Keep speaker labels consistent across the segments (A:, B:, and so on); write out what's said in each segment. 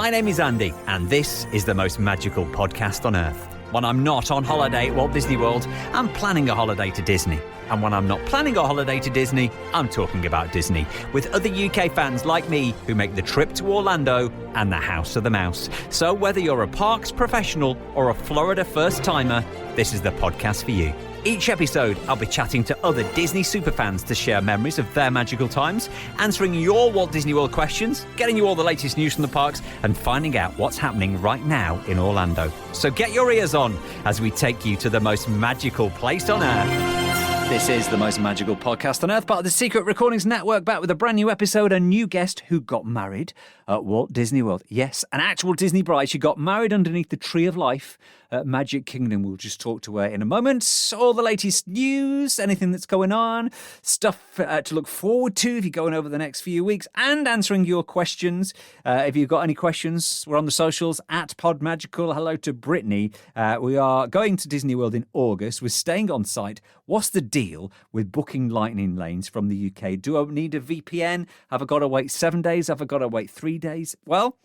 A: My name is Andy, and this is the most magical podcast on earth. When I'm not on holiday at Walt Disney World, I'm planning a holiday to Disney. And when I'm not planning a holiday to Disney, I'm talking about Disney, with other UK fans like me who make the trip to Orlando and the House of the Mouse. So whether you're a parks professional or a Florida first-timer, this is the podcast for you. Each episode, I'll be chatting to other Disney superfans to share memories of their magical times, answering your Walt Disney World questions, getting you all the latest news from the parks, and finding out what's happening right now in Orlando. So get your ears on as we take you to the most magical place on earth. This is the most magical podcast on earth, part of the Secret Recordings Network, back with a brand new episode, a new guest who got married at Walt Disney World. Yes, an actual Disney bride. She got married underneath the Tree of Life at Magic Kingdom. We'll just talk to her in a moment. All the latest news, anything that's going on, stuff to look forward to if you're going over the next few weeks, and answering your questions. If you've got any questions, we're on the socials at PodMagical. Hello to Brittany. We are going to Disney World in August. We're staying on site. What's the deal with booking lightning lanes from the UK? Do I need a VPN? Have I got to wait 7 days? Have I got to wait 3 days? Well,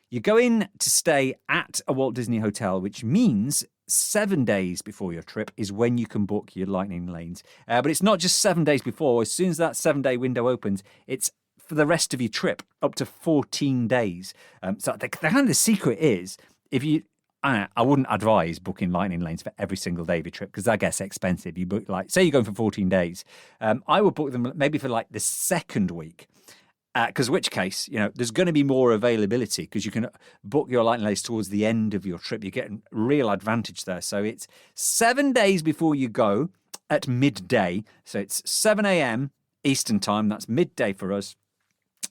A: you're going to stay at a Walt Disney hotel, which means 7 days before your trip is when you can book your lightning lanes. But it's not just 7 days before. As soon as that 7-day window opens, it's for the rest of your trip, up to 14 days. So the kind of the secret is, if you... I wouldn't advise booking lightning lanes for every single day of your trip because that gets expensive. You book, like, say you're going for 14 days. I would book them maybe for like the second week. Because which case, you know, there's going to be more availability because you can book your lightning lanes towards the end of your trip. You're getting real advantage there. So it's 7 days before you go at midday. So it's 7 a.m. Eastern time. That's midday for us.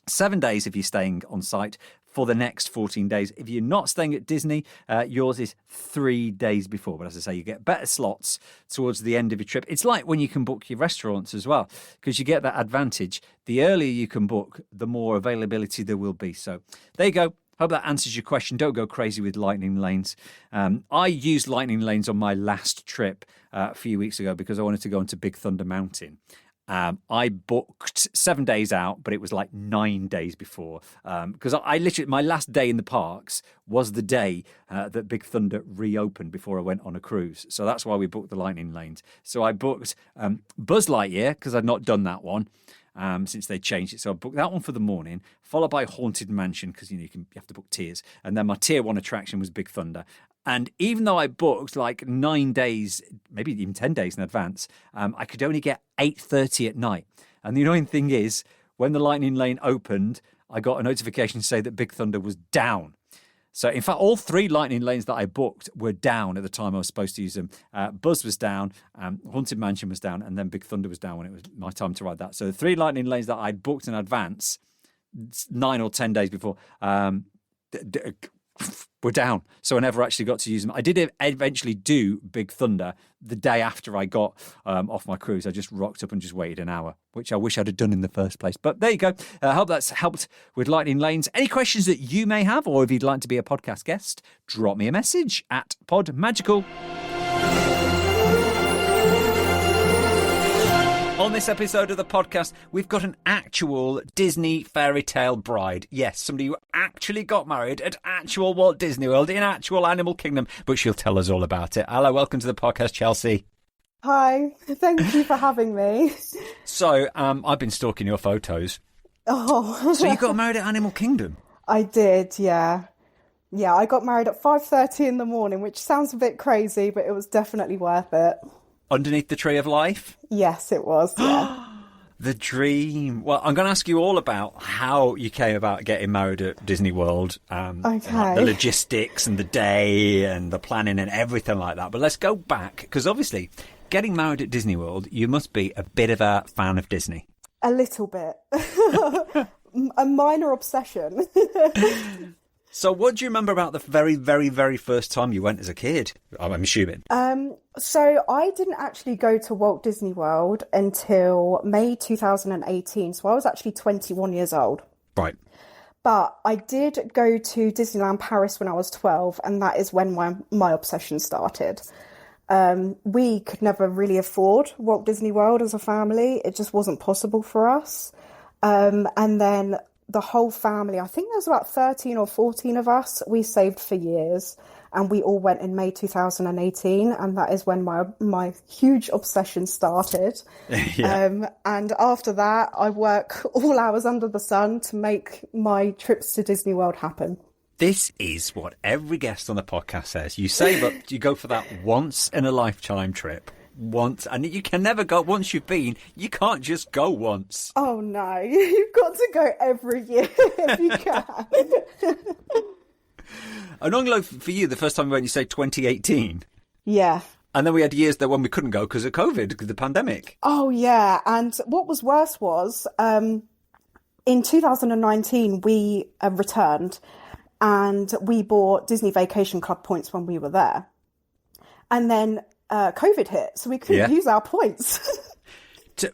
A: 7 days if you're staying on site for the next 14 days. If you're not staying at Disney, yours is 3 days before. But as I say, you get better slots towards the end of your trip. It's like when you can book your restaurants as well, because you get that advantage. The earlier you can book, the more availability there will be. So there you go. Hope that answers your question. Don't go crazy with lightning lanes. I used lightning lanes on my last trip a few weeks ago because I wanted to go into Big Thunder Mountain. I booked 7 days out, but it was like 9 days before. Because I literally, my last day in the parks was the day that Big Thunder reopened before I went on a cruise. So that's why we booked the lightning lanes. So I booked Buzz Lightyear because I'd not done that one since they changed it. So I booked that one for the morning, followed by Haunted Mansion because you have to book tiers. And then my tier 1 attraction was Big Thunder. And even though I booked like 9 days, maybe even 10 days in advance, I could only get 8:30 at night. And the annoying thing is, when the lightning lane opened, I got a notification to say that Big Thunder was down. So, in fact, all 3 lightning lanes that I booked were down at the time I was supposed to use them. Buzz was down, Haunted Mansion was down, and then Big Thunder was down when it was my time to ride that. So the 3 lightning lanes that I'd booked in advance, 9 or 10 days before, were down. So I never actually got to use them. I did eventually do Big Thunder the day after I got off my cruise. I just rocked up and just waited an hour, which I wish I'd have done in the first place. But there you go. I hope that's helped with lightning lanes. Any questions that you may have, or if you'd like to be a podcast guest, drop me a message at PodMagical. On this episode of the podcast, we've got an actual Disney Fairytale Bride. Yes, somebody who actually got married at actual Walt Disney World in actual Animal Kingdom, but she'll tell us all about it. Hello, welcome to the podcast, Chelsie.
B: Hi, thank you for having me.
A: So, I've been stalking your photos.
B: Oh.
A: So you got married at Animal Kingdom?
B: I did, yeah. Yeah, I got married at 5:30 in the morning, which sounds a bit crazy, but it was definitely worth it.
A: Underneath the Tree of Life?
B: Yes, it was, yeah.
A: The dream. Well, I'm going to ask you all about how you came about getting married at Disney World.
B: Okay.
A: The logistics and the day and the planning and everything like that. But let's go back, because obviously, getting married at Disney World, you must be a bit of a fan of Disney.
B: A little bit. A minor obsession.
A: So what do you remember about the very, very, very first time you went as a kid? I'm assuming.
B: So I didn't actually go to Walt Disney World until May 2018. So I was actually 21 years old.
A: Right.
B: But I did go to Disneyland Paris when I was 12, and that is when my obsession started. We could never really afford Walt Disney World as a family. It just wasn't possible for us. And then the whole family, I think there was about 13 or 14 of us, we saved for years. And we all went in May 2018, and that is when my huge obsession started.
A: Yeah.
B: And after that, I work all hours under the sun to make my trips to Disney World happen.
A: This is what every guest on the podcast says. You save up, you go for that once in a lifetime trip. Once, and you can never go. Once you've been, you can't just go once.
B: Oh no, you've got to go every year if you can.
A: And on for you, the first time we went, you say 2018.
B: Yeah.
A: And then we had years there when we couldn't go because of COVID, the pandemic.
B: Oh yeah, and what was worse was in 2019 we returned, and we bought Disney Vacation Club points when we were there, and then COVID hit, so we couldn't use our points.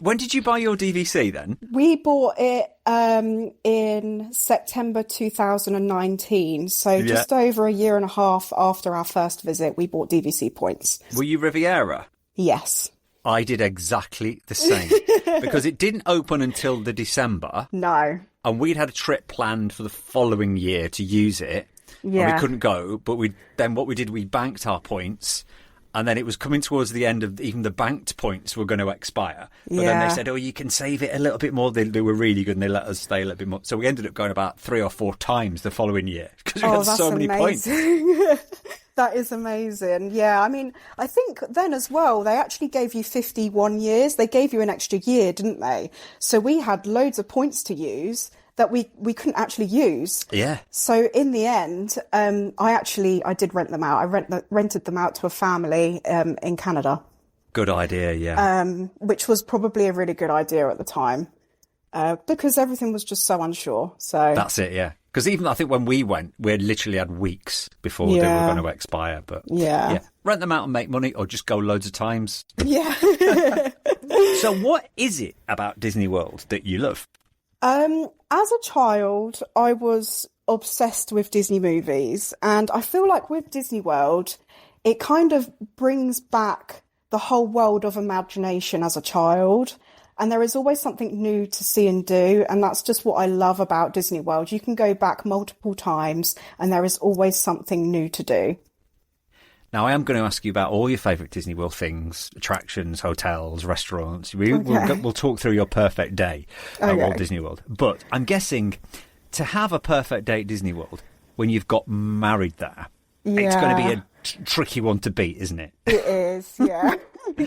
A: When did you buy your DVC then?
B: We bought it in September 2019, so just over a year and a half after our first visit, we bought DVC points.
A: Were you Riviera?
B: Yes.
A: I did exactly the same, because it didn't open until the December.
B: No.
A: And we'd had a trip planned for the following year to use it.
B: Yeah.
A: And we couldn't go, but we banked our points. And then it was coming towards the end of even the banked points were going to expire. But then they said, you can save it a little bit more. They were really good and they let us stay a little bit more. So we ended up going about 3 or 4 times the following year because we had so many points.
B: That is amazing. Yeah, I mean, I think then as well, they actually gave you 51 years. They gave you an extra year, didn't they? So we had loads of points to use that we couldn't actually use.
A: Yeah.
B: So in the end, I did rent them out. I rented them out to a family in Canada.
A: Good idea, yeah.
B: Which was probably a really good idea at the time because everything was just so unsure. So
A: that's it, yeah. Because even I think when we went, we literally had weeks before they were going to expire. But yeah, rent them out and make money, or just go loads of times.
B: Yeah.
A: So what is it about Disney World that you love?
B: As a child, I was obsessed with Disney movies, and I feel like with Disney World, it kind of brings back the whole world of imagination as a child, and there is always something new to see and do, and that's just what I love about Disney World. You can go back multiple times, and there is always something new to do.
A: Now, I am going to ask you about all your favourite Disney World things, attractions, hotels, restaurants. We'll talk through your perfect day at Walt Disney World. But I'm guessing to have a perfect day at Disney World when you've got married there, it's going to be a tricky one to beat, isn't it?
B: It is, yeah.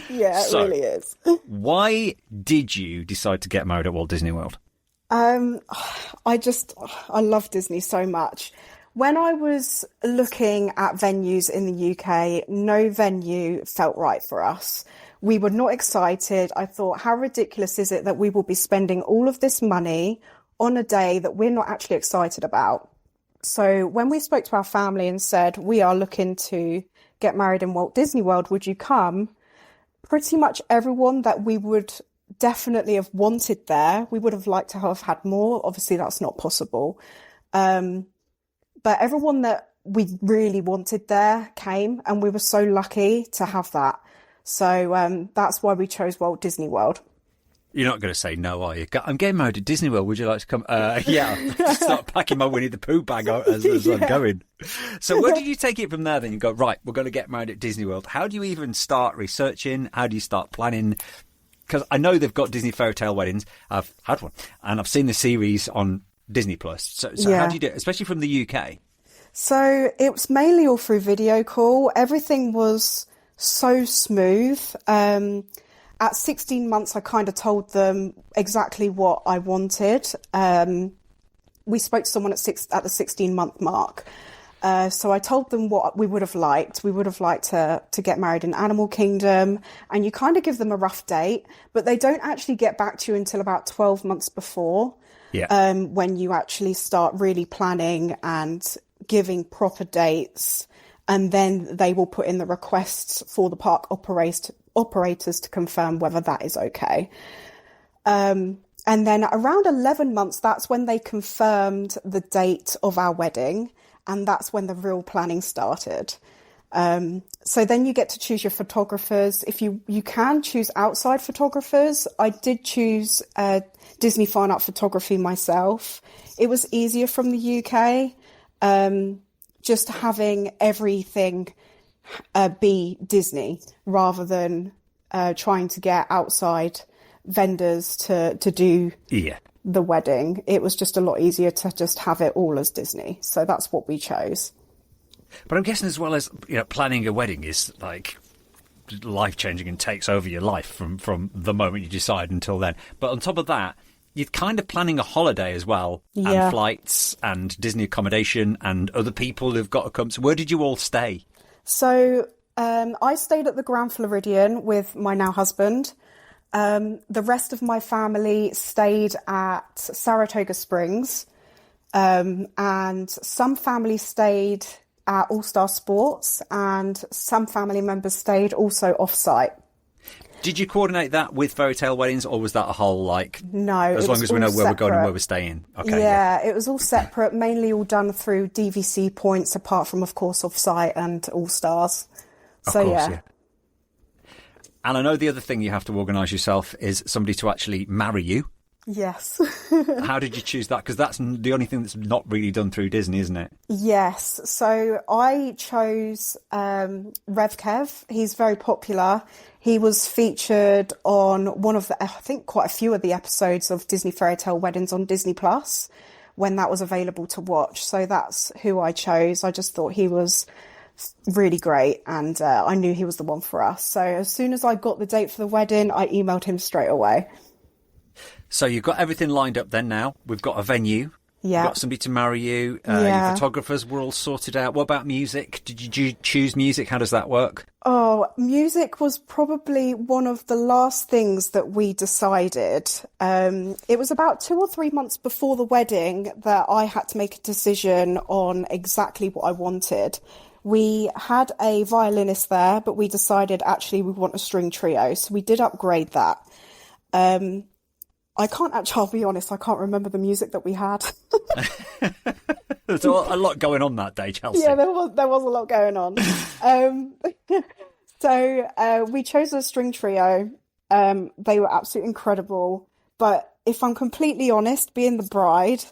B: Yeah, it really is.
A: Why did you decide to get married at Walt Disney World?
B: I love Disney so much. When I was looking at venues in the UK, no venue felt right for us. We were not excited. I thought, how ridiculous is it that we will be spending all of this money on a day that we're not actually excited about? So when we spoke to our family and said, we are looking to get married in Walt Disney World, would you come? Pretty much everyone that we would definitely have wanted there, we would have liked to have had more. Obviously, that's not possible. But everyone that we really wanted there came, and we were so lucky to have that. So that's why we chose Walt Disney World.
A: You're not going to say no, are you? I'm getting married at Disney World. Would you like to come? Yeah, I'll start packing my Winnie the Pooh bag as I'm going. So where did you take it from there then? You go, right, we're going to get married at Disney World. How do you even start researching? How do you start planning? Because I know they've got Disney Fairytale Weddings. I've had one, and I've seen the series on Disney Plus. So how do you do it, especially from the UK?
B: So it was mainly all through video call. Everything was so smooth. At 16 months, I kind of told them exactly what I wanted. We spoke to someone at the 16-month mark. So I told them what we would have liked. We would have liked to get married in Animal Kingdom, and you kind of give them a rough date, but they don't actually get back to you until about 12 months before. Yeah. When you actually start really planning and giving proper dates, and then they will put in the requests for the park operators to confirm whether that is okay. And then around 11 months, that's when they confirmed the date of our wedding, and that's when the real planning started. So then you get to choose your photographers. If you can choose outside photographers. I did choose Disney Fine Art Photography myself. It was easier from the UK, just having everything be Disney rather than trying to get outside vendors to do the wedding. It was just a lot easier to just have it all as Disney. So that's what we chose.
A: But I'm guessing as well as, planning a wedding is like life-changing and takes over your life from the moment you decide until then. But on top of that, you're kind of planning a holiday as well, and flights and Disney accommodation and other people who've got to come. So where did you all stay?
B: So I stayed at the Grand Floridian with my now husband. The rest of my family stayed at Saratoga Springs, and some family stayed at All Star Sports, and some family members stayed also off-site.
A: Did you coordinate that with Fairytale Weddings, or was that a whole,
B: No,
A: as long as we know where we're going and where we're staying? Okay.
B: Yeah, it was all separate, mainly all done through DVC points, apart from, of course, off-site and All Stars. So, yeah.
A: And I know the other thing you have to organise yourself is somebody to actually marry you.
B: Yes.
A: How did you choose that? Because that's the only thing that's not really done through Disney, isn't it?
B: Yes. So I chose Rev Kev. He's very popular. He was featured on one of the, I think quite a few of the episodes of Disney Fairytale Weddings on Disney Plus when that was available to watch. So that's who I chose. I just thought he was really great, and I knew he was the one for us. So as soon as I got the date for the wedding, I emailed him straight away.
A: So you've got everything lined up then now. We've got a venue. Yeah. We've got somebody to marry you. Your photographers were all sorted out. What about music? Did you choose music? How does that work?
B: Oh, music was probably one of the last things that we decided. It was about 2 or 3 months before the wedding that I had to make a decision on exactly what I wanted. We had a violinist there, but we decided actually we want a string trio. So we did upgrade that. I'll be honest, I can't remember the music that we had.
A: There's a lot going on that day, Chelsie.
B: Yeah, there was a lot going on. So we chose a string trio. They were absolutely incredible. But if I'm completely honest, being the bride,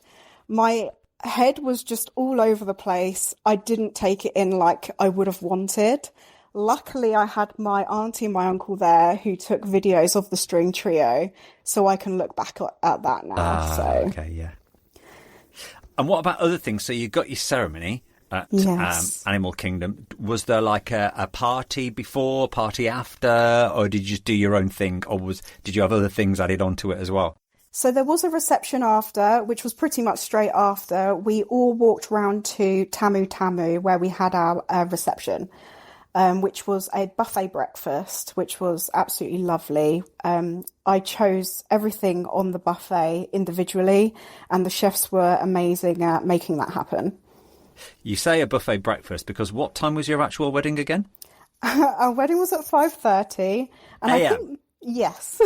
B: my head was just all over the place. I didn't take it in like I would have wanted. Luckily, I had my auntie and my uncle there who took videos of the string trio, so I can look back at that now.
A: Okay, yeah. And what about other things? So you got your ceremony at Animal Kingdom. Was there like a party before, party after, or did you just do your own thing, or did you have other things added onto it as well?
B: So there was a reception after, which was pretty much straight after. We all walked round to Tamu Tamu, where we had our reception. Which was a buffet breakfast, which was absolutely lovely. I chose everything on the buffet individually, and the chefs were amazing at making that happen.
A: You say a buffet breakfast because what time was your actual wedding again?
B: Our wedding was at 5:30, and I think yes.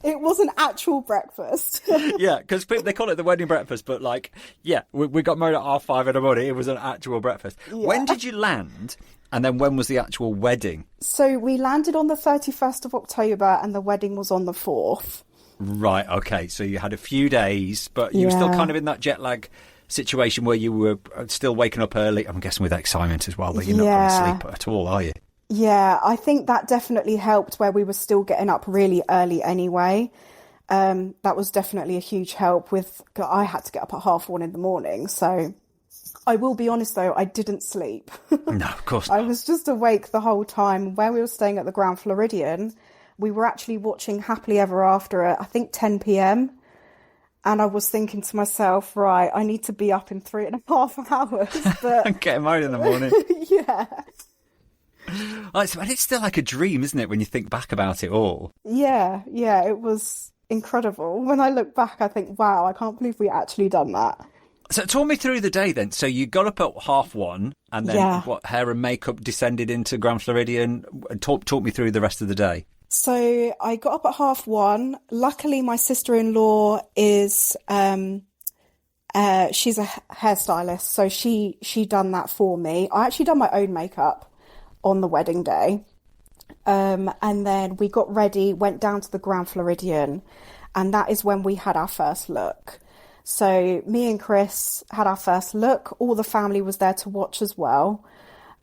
B: It was an actual breakfast.
A: Yeah, because they call it the wedding breakfast, but we got married at 5:30 in the morning. It was an actual breakfast. Yeah. When did you land? And then when was the actual wedding?
B: So we landed on the 31st of October and the wedding was on the 4th.
A: Right, okay. So you had a few days, but you were still kind of in that jet lag situation where you were still waking up early. I'm guessing with excitement as well, but you're not going to sleep at all, are you?
B: Yeah, I think that definitely helped where we were still getting up really early anyway. That was definitely a huge help I had to get up at 1:30 in the morning. So I will be honest though, I didn't sleep.
A: No, of course not.
B: I was just awake the whole time. Where we were staying at the Grand Floridian, we were actually watching Happily Ever After at I think 10 p.m. And I was thinking to myself, right, I need to be up in 3.5 hours. But
A: get married in the morning.
B: Yeah.
A: And it's still like a dream, isn't it, when you think back about it all? Yeah,
B: it was incredible. When I look back, I think, wow, I can't believe we actually done that.
A: So talk me through the day then. So you got up at 1:30 and then hair and makeup descended into Grand Floridian. Talk me through the rest of the day.
B: So I got up at 1:30. Luckily, my sister-in-law is She's a hairstylist, so she done that for me. I actually done my own makeup on the wedding day. And then we got ready, went down to the Grand Floridian, and that is when we had our first look. So me and Chris had our first look. All the family was there to watch as well.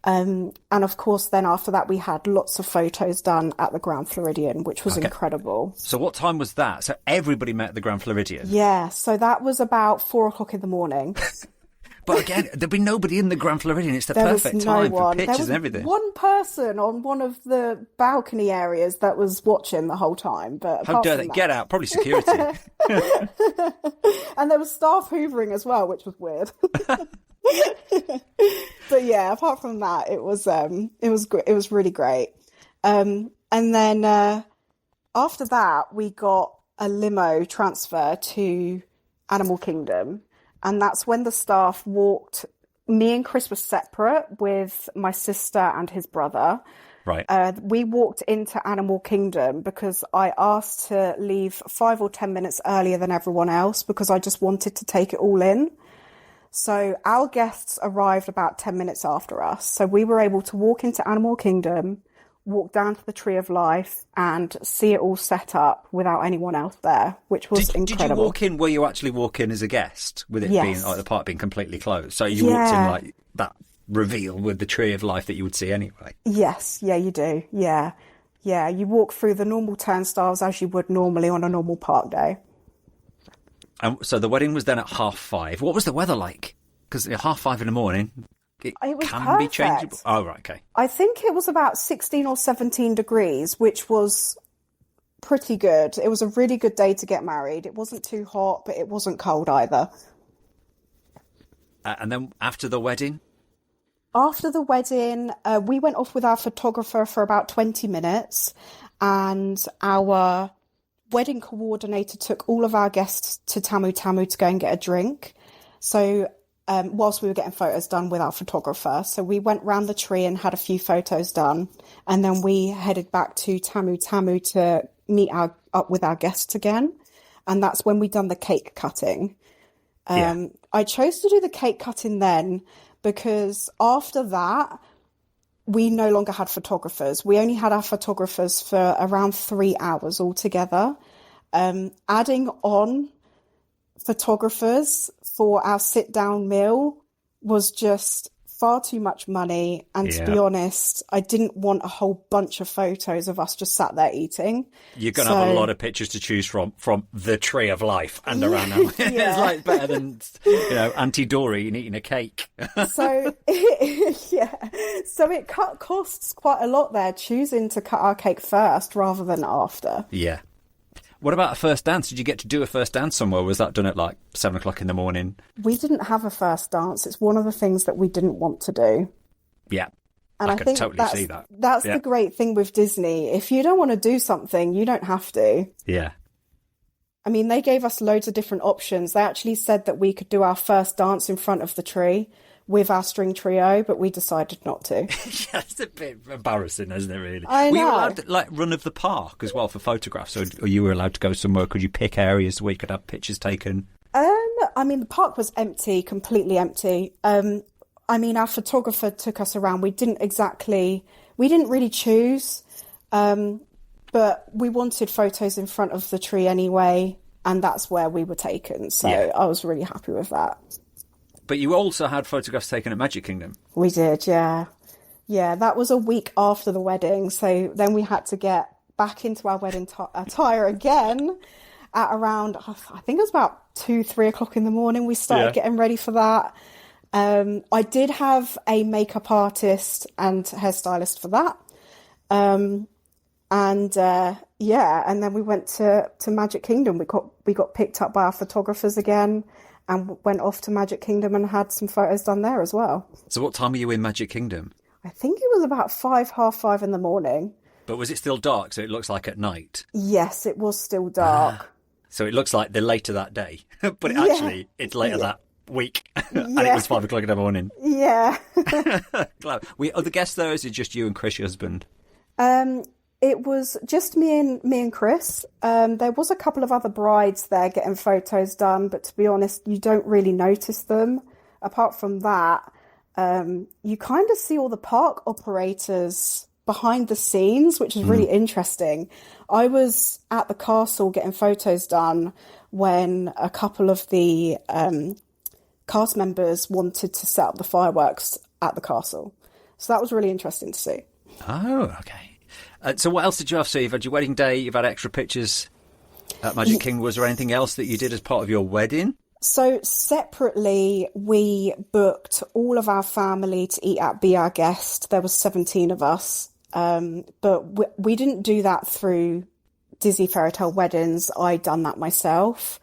B: And of course, then after that, we had lots of photos done at the Grand Floridian, which was incredible.
A: So what time was that? So everybody met at the Grand Floridian?
B: Yeah, so that was about 4:00 in the morning.
A: But again, there'd be nobody in the Grand Floridian. It's the perfect time for pictures and everything.
B: One person on one of the balcony areas that was watching the whole time. But
A: how dare they get out? Probably security.
B: And there was staff hoovering as well, which was weird. But yeah, apart from that, it was really great. And then after that, we got a limo transfer to Animal Kingdom. And that's when the staff walked. Me and Chris were separate with my sister and his brother.
A: Right.
B: We walked into Animal Kingdom because I asked to leave 5 or 10 minutes earlier than everyone else because I just wanted to take it all in. So our guests arrived about 10 minutes after us. So we were able to walk into Animal Kingdom, walk down to the Tree of Life and see it all set up without anyone else there, which was incredible.
A: Did you walk in? Were you actually walk in as a guest with it being like the park being completely closed? So you walked in like that reveal with the Tree of Life that you would see anyway?
B: Yes. Yeah, you do. Yeah. Yeah. You walk through the normal turnstiles as you would normally on a normal park day.
A: So the wedding was then at 5:30. What was the weather like? Because at 5:30 in the morning, it
B: was
A: can
B: perfect.
A: be changeable. Oh, right, okay.
B: I think it was about 16 or 17 degrees, which was pretty good. It was a really good day to get married. It wasn't too hot, but it wasn't cold either.
A: And then after the wedding?
B: After the wedding, we went off with our photographer for about 20 minutes, and our wedding coordinator took all of our guests to Tamu Tamu to go and get a drink. So whilst we were getting photos done with our photographer. So we went round the tree and had a few photos done. And then we headed back to Tamu Tamu to meet up with our guests again. And that's when we done the cake cutting. I chose to do the cake cutting then because after that, we no longer had photographers. We only had our photographers for around 3 hours altogether. Adding on photographers for our sit-down meal was just far too much money. And to be honest, I didn't want a whole bunch of photos of us just sat there eating.
A: You're going to have a lot of pictures to choose from the Tree of Life and around them. It's like better than, Auntie Doreen eating a cake.
B: So it cut costs quite a lot there, choosing to cut our cake first rather than after.
A: Yeah. What about a first dance? Did you get to do a first dance somewhere? Was that done at like 7:00 in the morning?
B: We didn't have a first dance. It's one of the things that we didn't want to do.
A: Yeah.
B: And I
A: could
B: think
A: totally see that.
B: That's the great thing with Disney. If you don't want to do something, you don't have to.
A: Yeah.
B: I mean, they gave us loads of different options. They actually said that we could do our first dance in front of the tree with our string trio, but we decided not to.
A: Yeah, it's a bit embarrassing, isn't it, really?
B: I know.
A: Were you allowed to, run of the park as well for photographs, or you were allowed to go somewhere? Could you pick areas where you could have pictures taken?
B: I mean, the park was empty, completely empty. I mean, our photographer took us around. We didn't really choose, but we wanted photos in front of the tree anyway, and that's where we were taken. So I was really happy with that.
A: But you also had photographs taken at Magic Kingdom.
B: We did, yeah. Yeah, that was a week after the wedding. So then we had to get back into our wedding attire again at around, I think it was about 2-3 o'clock in the morning. We started getting ready for that. I did have a makeup artist and hairstylist for that. And then we went to Magic Kingdom. We got picked up by our photographers again. And went off to Magic Kingdom and had some photos done there as well. So
A: what time were you in Magic Kingdom?
B: I think it was about 5:30 in the morning.
A: But was it still dark, so it looks like at night?
B: Yes, it was still dark.
A: So it looks like they're later that day. But actually, it's later that week. And it was 5:00 in the morning.
B: Yeah.
A: Were other guests there, or is it just you and Chris, your husband?
B: It was just me and Chris. There was a couple of other brides there getting photos done, but to be honest, you don't really notice them. Apart from that, you kind of see all the park operators behind the scenes, which is really interesting. I was at the castle getting photos done when a couple of the cast members wanted to set up the fireworks at the castle. So that was really interesting to see.
A: Oh, okay. So what else did you have? So you've had your wedding day, you've had extra pictures at Magic Kingdom. Was there anything else that you did as part of your wedding?
B: So separately, we booked all of our family to eat at Be Our Guest. There was 17 of us. But we didn't do that through Disney Fairytale Weddings. I'd done that myself.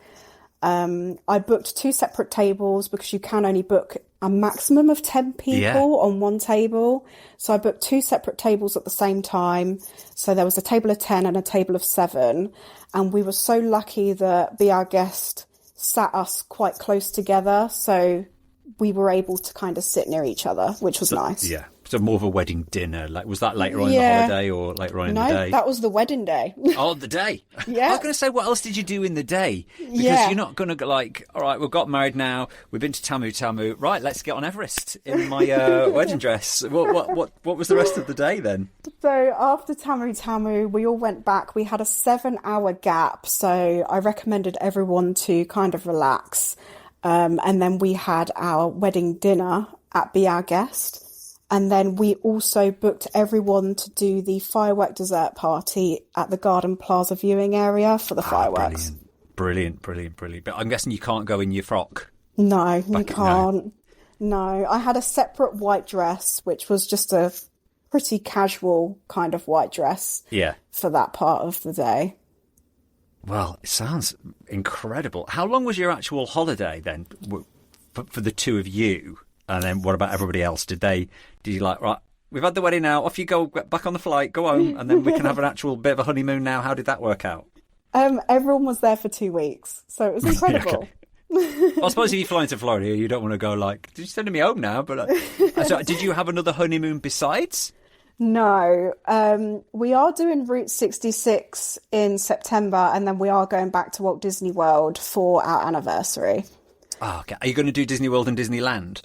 B: I booked 2 separate tables because you can only book a maximum of 10 people on one table. So I booked 2 separate tables at the same time. So there was a table of 10 and a table of 7. And we were so lucky that Be Our Guest sat us quite close together. So we were able to kind of sit near each other, which was nice.
A: Yeah. So more of a wedding dinner. Like, was that later on in the holiday or later on in the day?
B: No, that was the wedding day.
A: Oh, the day.
B: Yeah.
A: I was going to say, what else did you do in the day? Because you're not going to go like, all right, we've got married now. We've been to Tamu. Right, let's get on Everest in my wedding dress. What was the rest of the day then? So
B: after Tamu, we all went back. We had a 7-hour gap. So I recommended everyone to kind of relax. And then we had our wedding dinner at Be Our Guest. And then we also booked everyone to do the firework dessert party at the Garden Plaza viewing area for the fireworks.
A: Brilliant. But I'm guessing you can't go in your frock.
B: No, you can't. No, I had a separate white dress, which was just a pretty casual kind of white dress for that part of the day.
A: Well, it sounds incredible. How long was your actual holiday then for the two of you? And then what about everybody else? Did you like, right, we've had the wedding now, off you go, back on the flight, go home, and then we can have an actual bit of a honeymoon now? How did that work out?
B: Everyone was there for 2 weeks, so it was incredible.
A: Well, I suppose if you fly into Florida, you don't want to go like, did you send me home now? But so did you have another honeymoon besides?
B: No, we are doing Route 66 in September, and then we are going back to Walt Disney World for our anniversary.
A: Oh, okay. Are you going to do Disney World and Disneyland?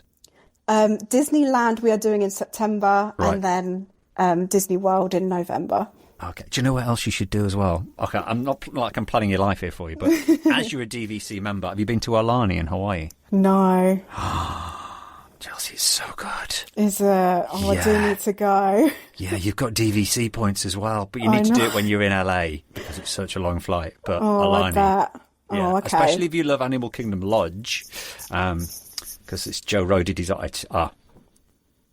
B: Disneyland we are doing in September, and then Disney World in November.
A: Okay. Do you know what else you should do as well? Okay, I'm not like I'm planning your life here for you, but as you're a DVC member, have you been to Aulani in Hawaii?
B: No.
A: Chelsea's so good.
B: Is it? Oh, I do need to go.
A: Yeah, you've got DVC points as well, but you need to do it when you're in LA because it's such a long flight. But Aulani.
B: I bet.
A: Yeah,
B: okay.
A: Especially if you love Animal Kingdom Lodge, because it's Joe Rohde designed.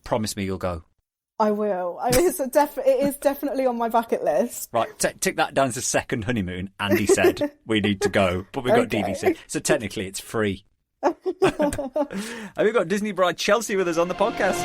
A: Promise me you'll go.
B: I will. It is definitely on my bucket list.
A: Right, tick that down as a second honeymoon. Andy said we need to go, but we've got DVC, so technically it's free. And we've got Disney bride Chelsie with us on the podcast.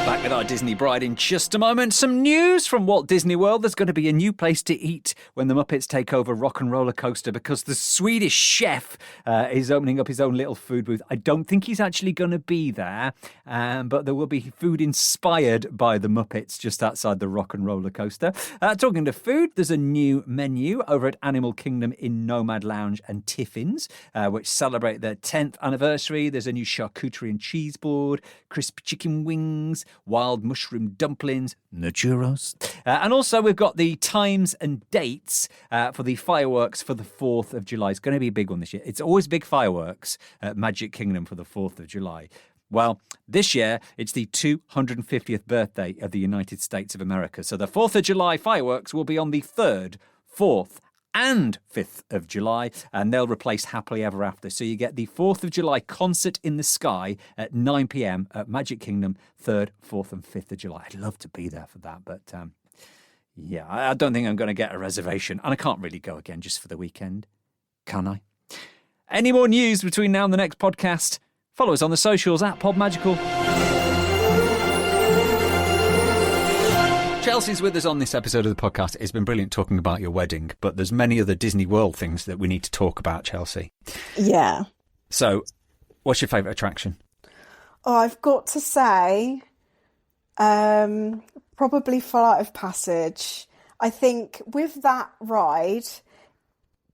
A: Back with our Disney bride in just a moment. Some news from Walt Disney World. There's going to be a new place to eat when the Muppets take over RocknRollercoaster because the Swedish chef is opening up his own little food booth. I don't think he's actually going to be there, but there will be food inspired by the Muppets just outside the RocknRollercoaster. Talking to food, there's a new menu over at Animal Kingdom in Nomad Lounge and Tiffin's, which celebrate their 10th anniversary. There's a new charcuterie and cheese board, crispy chicken wings, wild mushroom dumplings, the churros. And also we've got the times and dates for the fireworks for the 4th of July. It's going to be a big one this year. It's always big fireworks at Magic Kingdom for the 4th of July. Well, this year, it's the 250th birthday of the United States of America. So the 4th of July fireworks will be on the 3rd, 4th, and 5th of July, and they'll replace Happily Ever After. So you get the 4th of July concert in the sky at 9 p.m. at Magic Kingdom, 3rd, 4th, and 5th of July. I'd love to be there for that, but yeah, I don't think I'm going to get a reservation, and I can't really go again just for the weekend, can I? Any more news between now and the next podcast? Follow us on the socials at PodMagical. Chelsea's with us on this episode of the podcast. It's been brilliant talking about your wedding, but there's many other Disney World things that we need to talk about, Chelsie.
B: Yeah.
A: So, what's your favourite attraction?
B: Oh, I've got to say, Probably Flight of Passage. I think with that ride,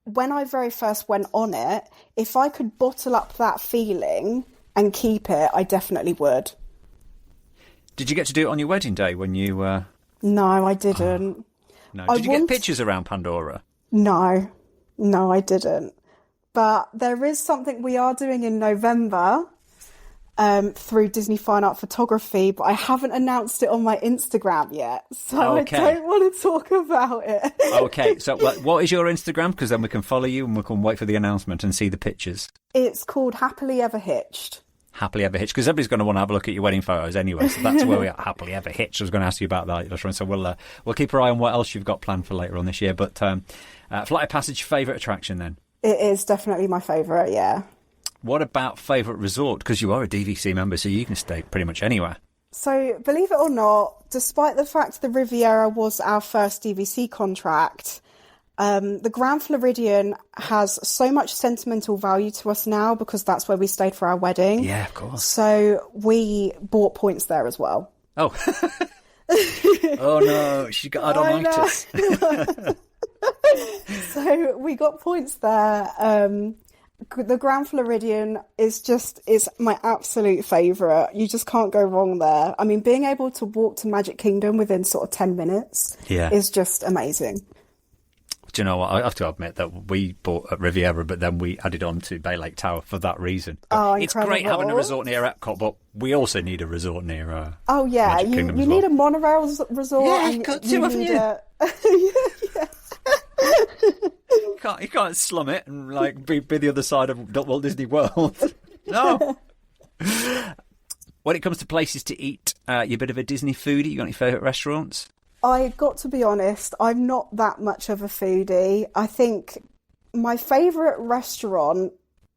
B: when I very first went on it, if I could bottle up that feeling and keep it, I definitely would.
C: Did you get to do it on your wedding day when you...
B: No, I didn't.
C: No. Did you get pictures around Pandora?
B: No, I didn't. But there is something we are doing in November through Disney Fine Art Photography, but I haven't announced it on my Instagram yet, so okay. I don't want to talk about it.
C: Okay, so what is your Instagram? Because then we can follow you and we can wait for the announcement and see the pictures.
B: It's called Happily Ever Hitched.
C: Happily Ever Hitched, because everybody's going to want to have a look at your wedding photos anyway, so that's where we are. Happily Ever Hitched. I was going to ask you about that, so we'll keep our eye on what else you've got planned for later on this year. But Flight of Passage, favourite attraction then?
B: It is definitely my favourite, yeah.
C: What about favourite resort? Because you are a DVC member, so you can stay pretty much anywhere.
B: So, believe it or not, despite the fact the Riviera was our first DVC contract, the Grand Floridian has so much sentimental value to us now because that's where we stayed for our wedding.
C: Yeah, of course.
B: So we bought points there as well.
C: Oh. Oh no, she got odonitis.
B: So we got points there. The Grand Floridian is my absolute favourite. You just can't go wrong there. I mean, being able to walk to Magic Kingdom within sort of 10 minutes is just amazing.
C: Do you know what? I have to admit that we bought at Riviera, but then we added on to Bay Lake Tower for that reason.
B: Oh,
C: it's great having a resort near Epcot, but we also need a resort near
B: oh, yeah.
C: Magic Kingdom
B: you
C: as well.
B: need a monorail resort.
C: Yeah,
B: and
C: you've got to, haven't you? You can't slum it and like be the other side of Walt Disney World. No. When it comes to places to eat, you're a bit of a Disney foodie. You got any favourite restaurants?
B: I got to be honest, I'm not that much of a foodie. I think my favourite restaurant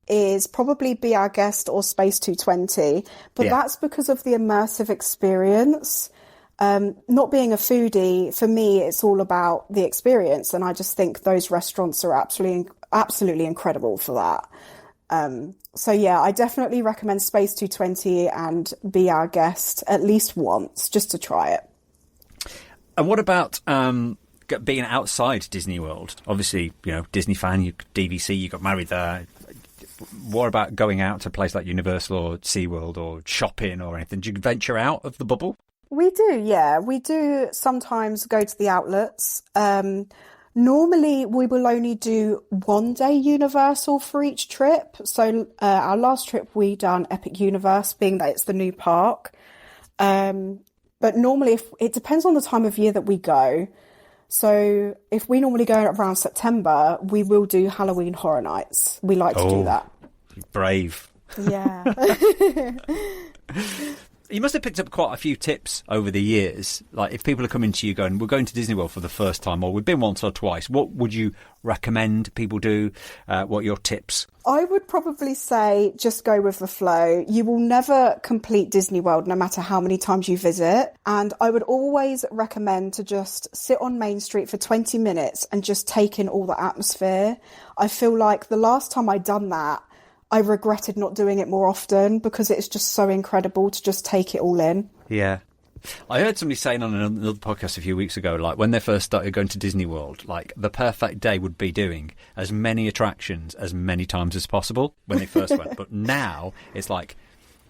B: is probably Be Our Guest or Space 220, but that's because of the immersive experience. Not being a foodie, for me, it's all about the experience, and I just think those restaurants are absolutely incredible for that. So yeah, I definitely recommend Space 220 and Be Our Guest at least once, just to try it.
C: And what about being outside Disney World? Obviously, Disney fan, you DVC, you got married there. What about going out to a place like Universal or SeaWorld or shopping or anything? Do you venture out of the bubble?
B: We do, yeah. We do sometimes go to the outlets. Normally, we will only do 1 day Universal for each trip. So our last trip, we done Epic Universe, being that it's the new park. But normally, it depends on the time of year that we go. So if we normally go around September, we will do Halloween Horror Nights. We like to do that.
C: Brave.
B: Yeah.
C: You must have picked up quite a few tips over the years. Like if people are coming to you going, we're going to Disney World for the first time, or we've been once or twice, what would you recommend people do? What are your tips?
B: I would probably say just go with the flow. You will never complete Disney World no matter how many times you visit. And I would always recommend to just sit on Main Street for 20 minutes and just take in all the atmosphere. I feel like the last time I'd done that, I regretted not doing it more often because it's just so incredible to just take it all in.
C: Yeah. I heard somebody saying on another podcast a few weeks ago, like when they first started going to Disney World, like the perfect day would be doing as many attractions as many times as possible when they first went. But now it's like,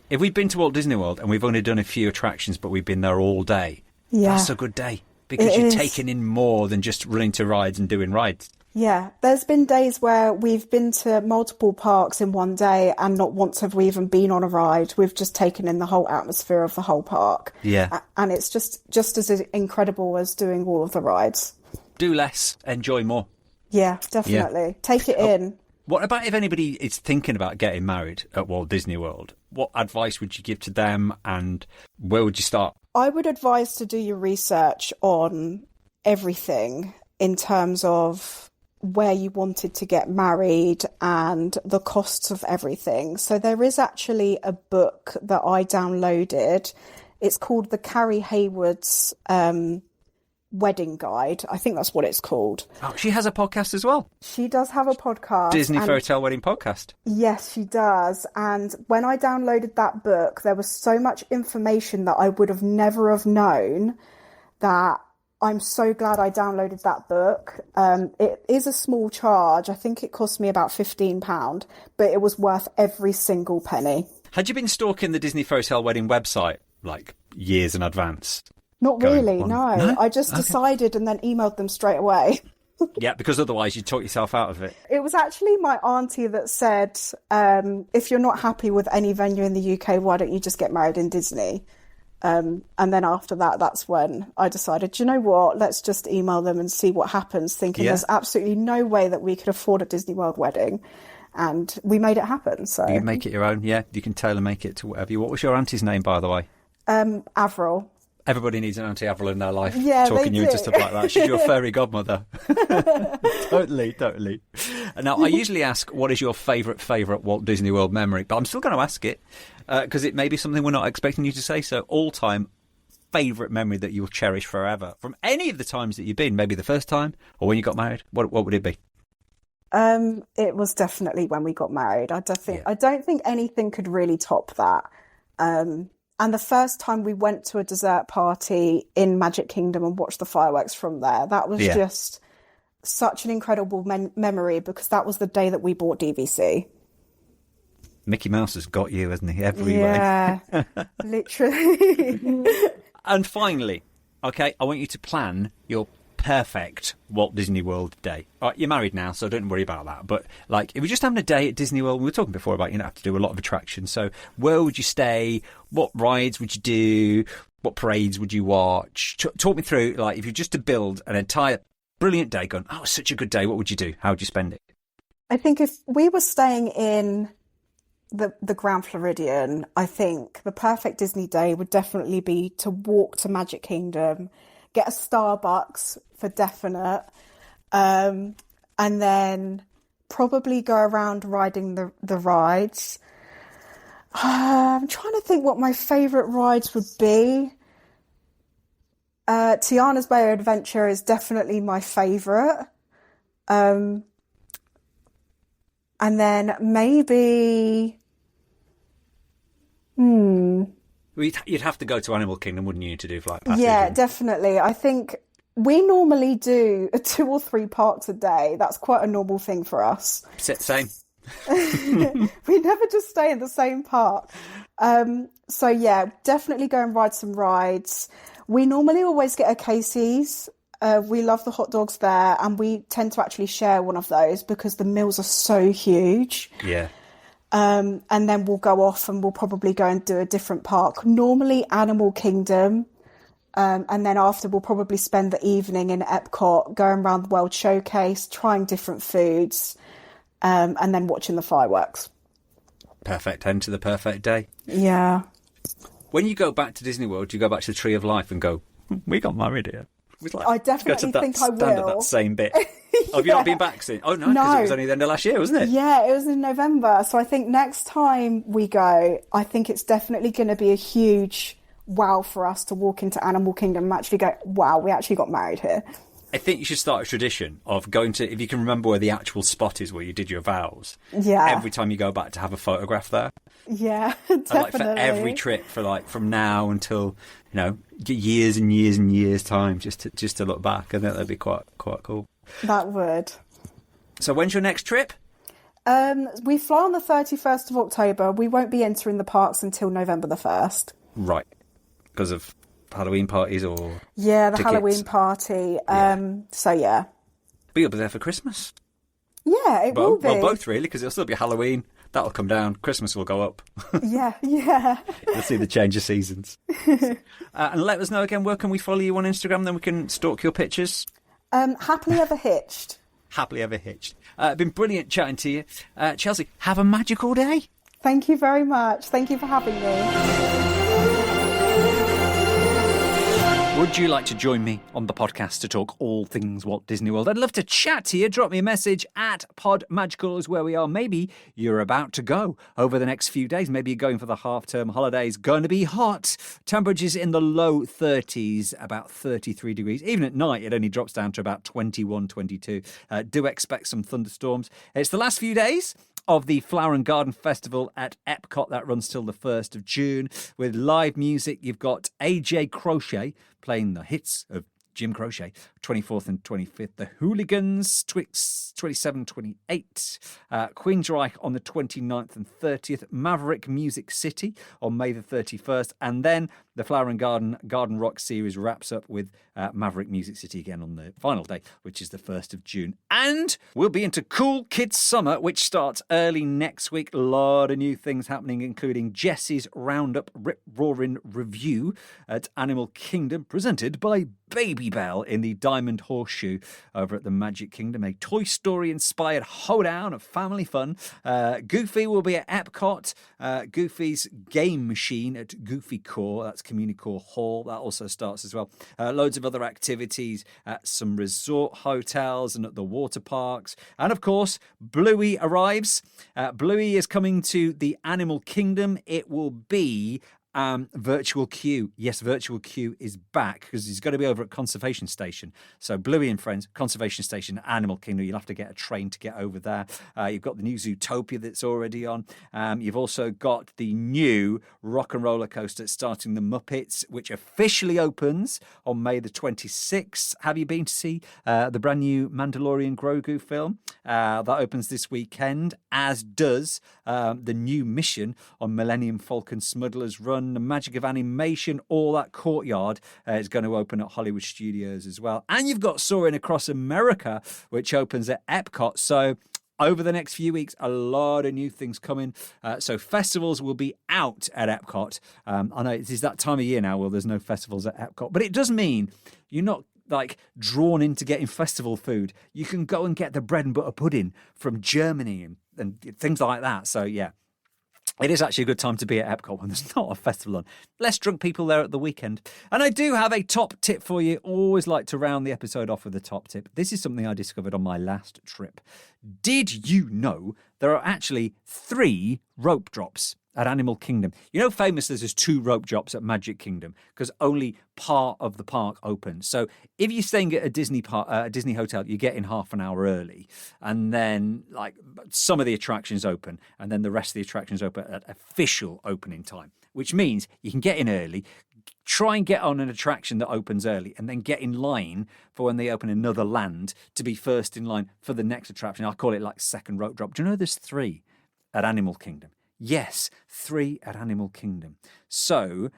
C: if we've been to Walt Disney World and we've only done a few attractions, but we've been there all day, that's a good day because you're taking in more than just running to rides and doing rides.
B: Yeah, there's been days where we've been to multiple parks in one day and not once have we even been on a ride. We've just taken in the whole atmosphere of the whole park.
C: Yeah.
B: And it's just as incredible as doing all of the rides.
C: Do less, enjoy more.
B: Yeah, definitely. Yeah. Take it in.
C: What about if anybody is thinking about getting married at Walt Disney World? What advice would you give to them and where would you start?
B: I would advise to do your research on everything in terms of where you wanted to get married and the costs of everything. So there is actually a book that I downloaded. It's called the Carrie Haywood's Wedding Guide. I think that's what it's called.
C: Oh, she has a podcast as well.
B: She does have a podcast.
C: Disney Fairytale Wedding Podcast.
B: Yes, she does. And when I downloaded that book, there was so much information that I would have never have known, that I'm so glad I downloaded that book. It is a small charge. I think it cost me about £15, but it was worth every single penny.
C: Had you been stalking the Disney Fairytale Wedding website like years in advance?
B: Not really, no. I just decided and then emailed them straight away.
C: Yeah, because otherwise you'd talk yourself out of it.
B: It was actually my auntie that said, if you're not happy with any venue in the UK, why don't you just get married in Disney? And then after that, that's when I decided, do you know what, let's just email them and see what happens, thinking there's absolutely no way that we could afford a Disney World wedding. And we made it happen. So
C: you make it your own, yeah. You can tailor make it to whatever you want. What was your auntie's name, by the way?
B: Avril.
C: Everybody needs an Auntie Avril in their life.
B: Yeah,
C: talking
B: they
C: you
B: do.
C: into stuff like that. She's your fairy godmother. Totally. Now, I usually ask, what is your favourite Walt Disney World memory? But I'm still going to ask it because it may be something we're not expecting you to say. So, all-time favourite memory that you'll cherish forever from any of the times that you've been, maybe the first time or when you got married. What would it be?
B: It was definitely when we got married. I don't think anything could really top that. And the first time we went to a dessert party in Magic Kingdom and watched the fireworks from there, that was just such an incredible memory, because that was the day that we bought DVC.
C: Mickey Mouse has got you, hasn't he? Everywhere.
B: Yeah, literally.
C: And finally, okay, I want you to plan your perfect Walt Disney World day. All right, you're married now, so don't worry about that. But like, if you're just having a day at Disney World, we were talking before about, have to do a lot of attractions. So where would you stay? What rides would you do? What parades would you watch? Talk me through, like, if you just to build an entire brilliant day going, oh, such a good day, what would you do? How would you spend it?
B: I think if we were staying in the Grand Floridian, I think the perfect Disney day would definitely be to walk to Magic Kingdom, get a Starbucks for definite, and then probably go around riding the rides. I'm trying to think what my favourite rides would be. Tiana's Bay Adventure is definitely my favourite. And then maybe...
C: You'd have to go to Animal Kingdom, wouldn't you, to do Flight Passage?
B: Yeah, definitely. I think we normally do 2 or 3 parks a day. That's quite a normal thing for us.
C: Same.
B: We never just stay in the same park. So yeah, definitely go and ride some rides. We normally always get a Casey's. We love the hot dogs there, and we tend to actually share one of those because the meals are so huge.
C: Yeah.
B: And then we'll go off and we'll probably go and do a different park. Normally Animal Kingdom. And then after we'll probably spend the evening in Epcot, going around the World Showcase, trying different foods, and then watching the fireworks.
C: Perfect end to the perfect day.
B: Yeah.
C: When you go back to Disney World, do you go back to the Tree of Life and go, we got married here? Like,
B: I definitely think I will.
C: That same bit. Oh, have you not been back since? Oh, no, because it was only the end of last year, wasn't it?
B: Yeah, it was in November. So I think next time we go, I think it's definitely going to be a huge wow for us to walk into Animal Kingdom and actually go, wow, we actually got married here.
C: I think you should start a tradition of going to, if you can remember where the actual spot is where you did your vows.
B: Yeah.
C: Every time you go back, to have a photograph there.
B: Yeah, definitely.
C: Like for every trip, for like from now until, years and years and years time, just to look back. I think that'd be quite cool.
B: That would.
C: So when's your next trip?
B: We fly on the 31st of October. We won't be entering the parks until November the 1st. Right.
C: Because of Halloween parties or
B: the
C: tickets?
B: Halloween party. So yeah.
C: But you'll be there for Christmas.
B: Yeah, it will be.
C: Well, both really, because it'll still be Halloween. That'll come down. Christmas will go up.
B: Yeah.
C: You'll see the change of seasons. And let us know again, where can we follow you on Instagram? Then we can stalk your pictures.
B: Happily Ever Hitched.
C: Happily Ever Hitched. Been brilliant chatting to you. Chelsie, have a magical day.
B: Thank you very much. Thank you for having me.
C: Would you like to join me on the podcast to talk all things Walt Disney World? I'd love to chat to you. Drop me a message at PodMagical is where we are. Maybe you're about to go over the next few days. Maybe you're going for the half-term holidays. Going to be hot. Temperatures in the low 30s, about 33 degrees. Even at night, it only drops down to about 21, 22. Do expect some thunderstorms. It's the last few days of the Flower and Garden Festival at Epcot. That runs till the 1st of June. With live music, you've got AJ Crochet playing the hits of Jim Croce, 24th and 25th. The Hooligans, Twix, 27, 28. Queensryche on the 29th and 30th. Maverick Music City on May the 31st. And then the Flower and Garden Rock series wraps up with Maverick Music City again on the final day, which is the 1st of June. And we'll be into Cool Kids Summer, which starts early next week. A lot of new things happening, including Jessie's Roundup Rip-Roaring Review at Animal Kingdom, presented by Baby Bell in the Diamond Horseshoe over at the Magic Kingdom. A Toy Story-inspired hoedown of family fun. Goofy will be at Epcot. Goofy's Game Machine at Goofy Core. That's Communicore Hall. That also starts as well. Loads of other activities at some resort hotels and at the water parks. And of course, Bluey arrives. Bluey is coming to the Animal Kingdom. It will be Virtual Queue. Yes, Virtual Queue is back because he's going to be over at Conservation Station. So Bluey and Friends, Conservation Station, Animal Kingdom. You'll have to get a train to get over there. You've got the new Zootopia that's already on. You've also got the new RocknRollercoaster starting the Muppets, which officially opens on May the 26th. Have you been to see the brand new Mandalorian Grogu film? That opens this weekend, as does the new mission on Millennium Falcon Smuggler's Run. The magic of animation, all that courtyard is going to open at Hollywood Studios as well. And you've got Soaring Across America, which opens at Epcot. So over the next few weeks, a lot of new things coming. So festivals will be out at Epcot. I know it is that time of year now where there's no festivals at Epcot, but it does mean you're not like drawn into getting festival food. You can go and get the bread and butter pudding from Germany and things like that. So yeah. It is actually a good time to be at Epcot when there's not a festival on. Less drunk people there at the weekend. And I do have a top tip for you. Always like to round the episode off with a top tip. This is something I discovered on my last trip. Did you know there are actually 3 rope drops at Animal Kingdom? You know, famously, there's 2 rope drops at Magic Kingdom because only part of the park opens. So if you're staying at a Disney hotel, you get in half an hour early, and then like some of the attractions open, and then the rest of the attractions open at official opening time, which means you can get in early, try and get on an attraction that opens early, and then get in line for when they open another land to be first in line for the next attraction. I call it like second rope drop. Do you know there's 3 at Animal Kingdom? Yes, 3 at Animal Kingdom. So,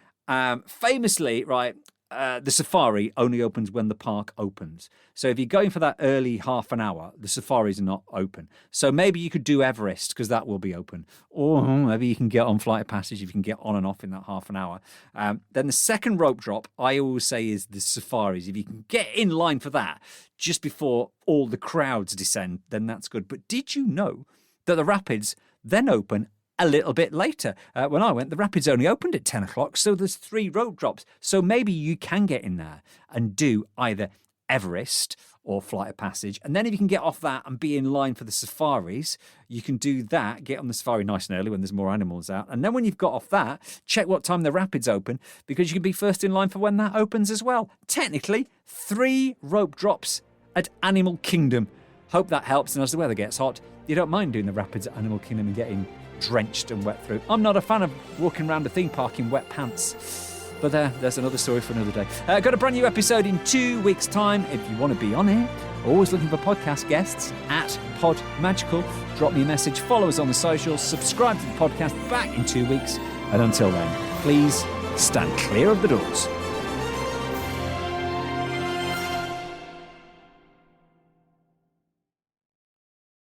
C: famously, right, the safari only opens when the park opens. So if you're going for that early half an hour, the safaris are not open. So maybe you could do Everest because that will be open. Or maybe you can get on Flight of Passage if you can get on and off in that half an hour. Then the second rope drop, I always say, is the safaris. If you can get in line for that just before all the crowds descend, then that's good. But did you know that the rapids then open a little bit later? When I went, the rapids only opened at 10 o'clock, so there's 3 rope drops. So maybe you can get in there and do either Everest or Flight of Passage. And then if you can get off that and be in line for the safaris, you can do that, get on the safari nice and early when there's more animals out. And then when you've got off that, check what time the rapids open, because you can be first in line for when that opens as well. Technically, 3 rope drops at Animal Kingdom. Hope that helps. And as the weather gets hot, you don't mind doing the rapids at Animal Kingdom and getting drenched and wet through. I'm not a fan of walking around a theme park in wet pants, but there's another story for another day. Got a brand new episode in 2 weeks' time. If you want to be on here, always looking for podcast guests at PodMagical. Drop me a message, follow us on the socials, subscribe to the podcast. Back in 2 weeks, and until then, please stand clear of the doors.